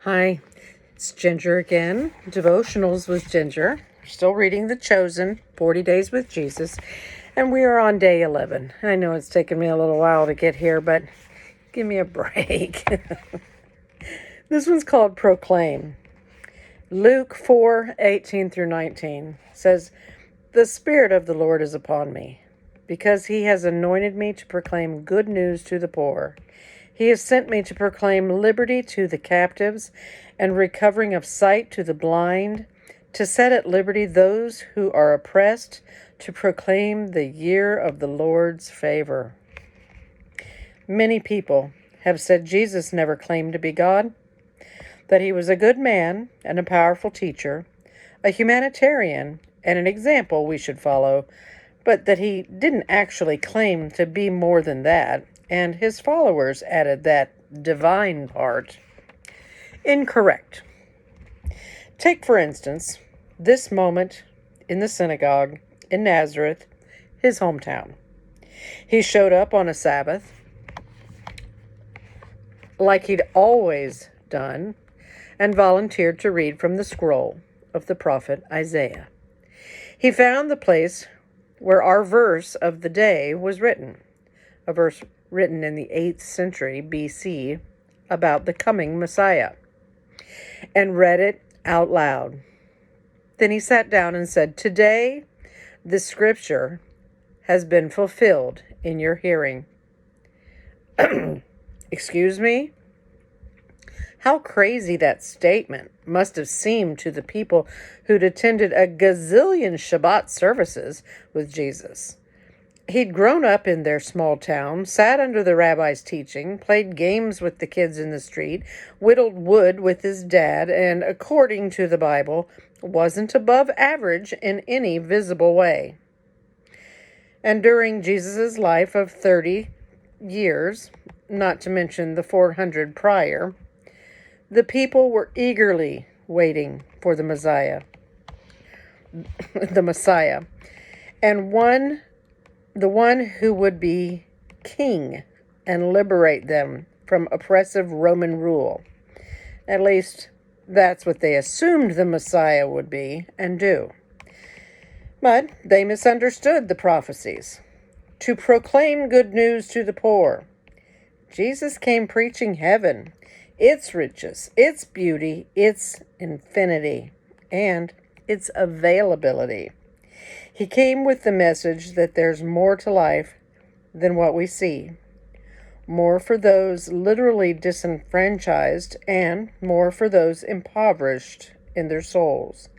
Hi, it's Ginger again. Devotionals with Ginger. Still reading The Chosen, 40 Days with Jesus, and we are on day 11. I know it's taken me a little while to get here, but give me a break. This one's called Proclaim. Luke 4:18 through 19 says, "The Spirit of the Lord is upon me, because he has anointed me to proclaim good news to the poor. He has sent me to proclaim liberty to the captives and recovering of sight to the blind, to set at liberty those who are oppressed, to proclaim the year of the Lord's favor." Many people have said Jesus never claimed to be God, that he was a good man and a powerful teacher, a humanitarian and an example we should follow, but that he didn't actually claim to be more than that, and his followers added that divine part. Incorrect. Take, for instance, this moment in the synagogue in Nazareth, his hometown. He showed up on a Sabbath, like he'd always done, and volunteered to read from the scroll of the prophet Isaiah. He found the place where our verse of the day was written, a verse written in the 8th century BC about the coming Messiah, and read it out loud. Then he sat down and said, "Today, the scripture has been fulfilled in your hearing." Excuse me? How crazy that statement must have seemed to the people who'd attended a gazillion Shabbat services with Jesus. He'd grown up in their small town, sat under the rabbi's teaching, played games with the kids in the street, whittled wood with his dad, and, according to the Bible, wasn't above average in any visible way. And during Jesus' life of 30 years, not to mention the 400 prior, the people were eagerly waiting for the Messiah, and the one who would be king and liberate them from oppressive Roman rule. At least that's what they assumed the Messiah would be and do. But they misunderstood the prophecies. To proclaim good news to the poor. Jesus came preaching heaven, its riches, its beauty, its infinity, and its availability. He came with the message that there's more to life than what we see, more for those literally disenfranchised and more for those impoverished in their souls,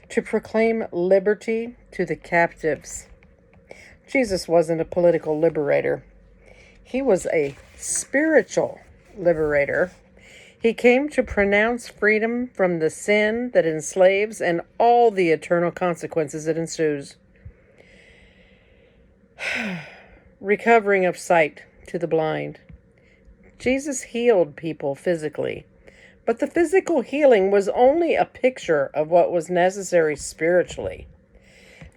to proclaim liberty to the captives. Jesus wasn't a political liberator. He was a spiritual liberator. He came to pronounce freedom from the sin that enslaves and all the eternal consequences it ensues. Recovering of sight to the blind. Jesus healed people physically, but the physical healing was only a picture of what was necessary spiritually.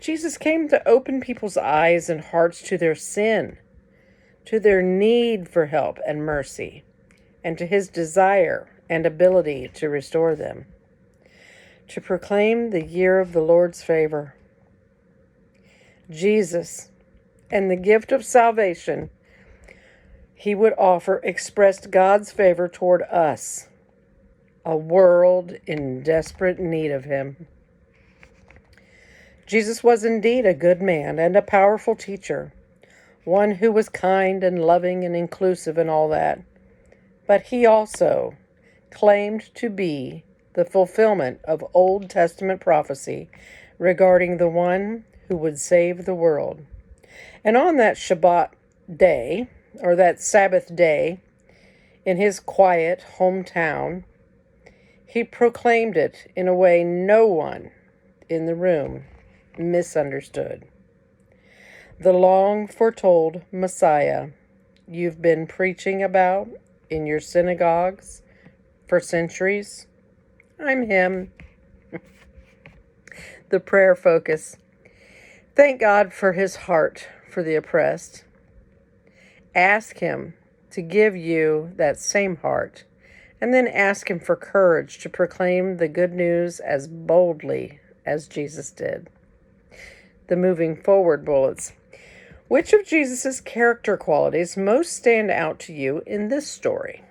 Jesus came to open people's eyes and hearts to their sin, to their need for help and mercy, and to his desire and ability to restore them, to proclaim the year of the Lord's favor. Jesus and the gift of salvation he would offer expressed God's favor toward us, a world in desperate need of him. Jesus was indeed a good man and a powerful teacher, one who was kind and loving and inclusive and all that. But he also claimed to be the fulfillment of Old Testament prophecy regarding the one who would save the world. And on that Shabbat day, or that Sabbath day, in his quiet hometown, he proclaimed it in a way no one in the room misunderstood. The long foretold Messiah you've been preaching about in your synagogues for centuries, I'm him. The prayer focus. Thank God for his heart for the oppressed. Ask him to give you that same heart and then ask Him for courage to proclaim the good news as boldly as Jesus did. The moving forward bullets. Which of Jesus' character qualities most stand out to you in this story?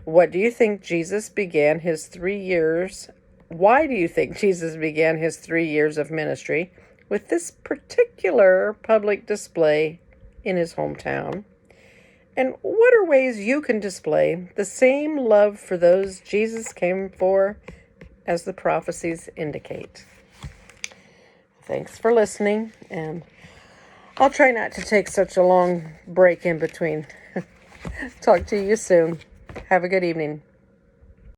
What do you think Jesus began his 3 years? Why do you think Jesus began his 3 years of ministry with this particular public display in his hometown? And what are ways you can display the same love for those Jesus came for as the prophecies indicate? Thanks for listening, and I'll try not to take such a long break in between. Talk to you soon. Have a good evening.